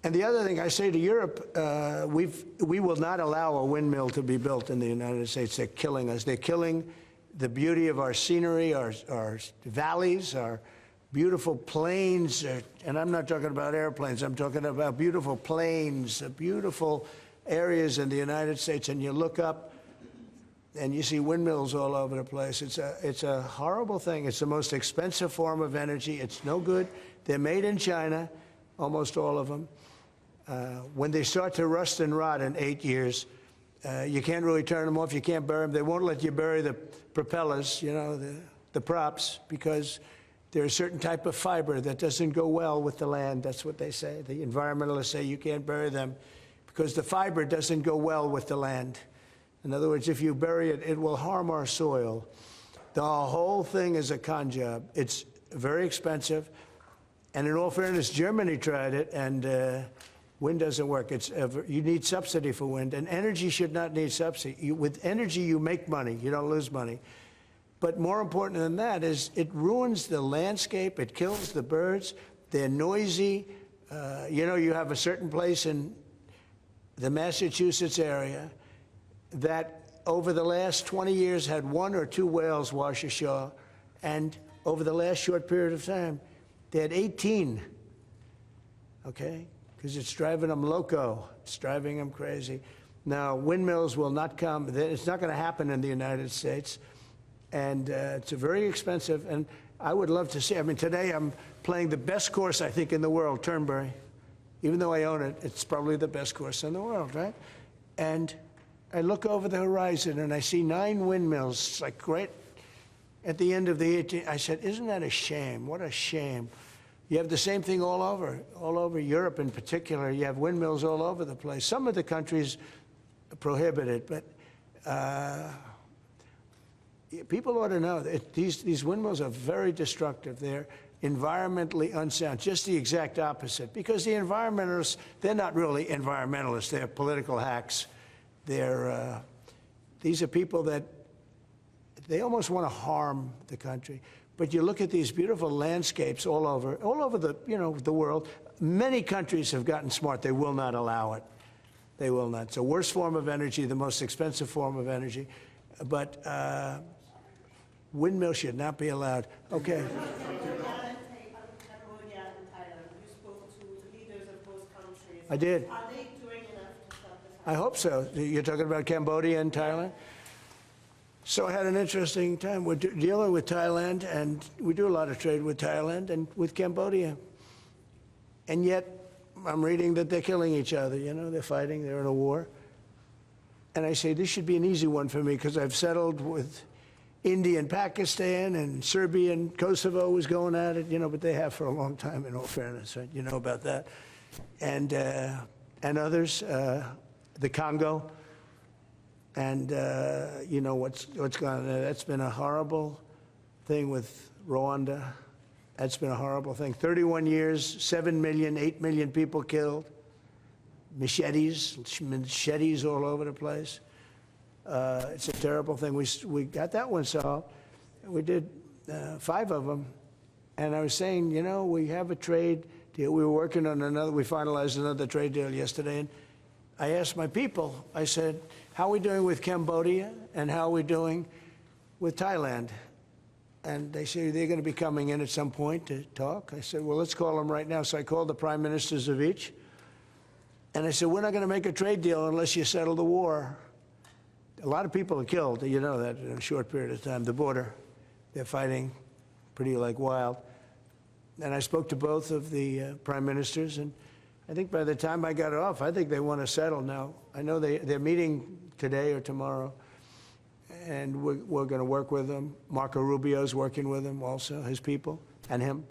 And the other thing I say to Europe, we will not allow a windmill to be built in the United States. They're killing us. They're killing the beauty of our scenery, our valleys, our beautiful plains. And I'm not talking about airplanes. I'm talking about beautiful plains, beautiful areas in the United States. And you look up and you see windmills all over the place. It's a horrible thing. It's the most expensive form of energy. It's no good. They're made in China, almost all of them. When they start to rust and rot in 8 years, you can't really turn them off. You can't bury them. They won't let you bury the propellers, you know, the props, because there's a certain type of fiber that doesn't go well with the land. That's what they say. The environmentalists say you can't bury them because the fiber doesn't go well with the land. In other words, if you bury it, it will harm our soil. The whole thing is a con job. It's very expensive. And in all fairness, Germany tried it, and wind doesn't work. You need subsidy for wind, and energy should not need subsidy. With energy, you make money. You don't lose money. But more important than that is it ruins the landscape. It kills the birds. They're noisy. You know, you have a certain place in the Massachusetts area that over the last 20 years had 1 or 2 whales wash ashore, and over the last short period of time, they had 18, okay? Because it's driving them loco. It's driving them crazy. Now, windmills will not come. It's not going to happen in the United States, and it's very expensive, and I would love to see. I mean, today I'm playing the best course, I think, in the world, Turnberry. Even though I own it, it's probably the best course in the world, right? And I look over the horizon and I see 9 windmills. It's like great. At the end of the 18th, I said, isn't that a shame? What a shame. You have the same thing all over Europe in particular. You have windmills all over the place. Some of the countries prohibit it, but people ought to know that these windmills are very destructive. They're environmentally unsound, just the exact opposite. Because the environmentalists, they're not really environmentalists. They're political hacks. These are people that they almost want to harm the country. But you look at these beautiful landscapes all over the, you know, the world. Many countries have gotten smart. They will not allow it. They will not. It's the worst form of energy, the most expensive form of energy. But windmills should not be allowed. Okay. I did. Are they doing enough to stop this? I hope so. You're talking about Cambodia and Thailand? So I had an interesting time. We're dealing with Thailand, and we do a lot of trade with Thailand and with Cambodia. And yet, I'm reading that they're killing each other, you know, they're fighting, they're in a war. And I say, this should be an easy one for me, because I've settled with India and Pakistan, and Serbia and Kosovo was going at it, you know, but they have for a long time, in all fairness, right? You know about that. And others, the Congo. And you know what's gone on there. That's been a horrible thing with Rwanda. That's been a horrible thing. 31 years, 7 million, 8 million people killed. Machetes all over the place. It's a terrible thing. We got that one solved. We did 5 of them. And I was saying, you know, we have a trade deal. We were working on another. We finalized another trade deal yesterday. And I asked my people, I said, how are we doing with Cambodia, and how are we doing with Thailand? And they say they're going to be coming in at some point to talk. I said, well, let's call them right now. So I called the prime ministers of each. And I said, we're not going to make a trade deal unless you settle the war. A lot of people are killed, you know that, in a short period of time. The border, they're fighting pretty like wild. And I spoke to both of the prime ministers, and I think by the time I got it off, I think they want to settle now. I know they're meeting today or tomorrow, and we're going to work with them. Marco Rubio's working with them also, his people, and him.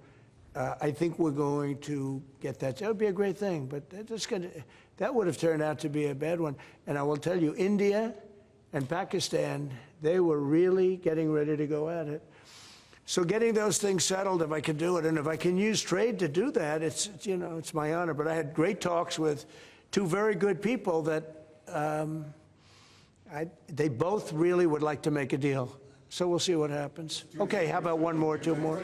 I think we're going to get that. That would be a great thing, but that would have turned out to be a bad one. And I will tell you, India and Pakistan, they were really getting ready to go at it. So getting those things settled, if I can do it, and if I can use trade to do that, it's you know, it's my honor. But I had great talks with 2 very good people that they both really would like to make a deal. So we'll see what happens. Okay, how about 1 more, 2 more?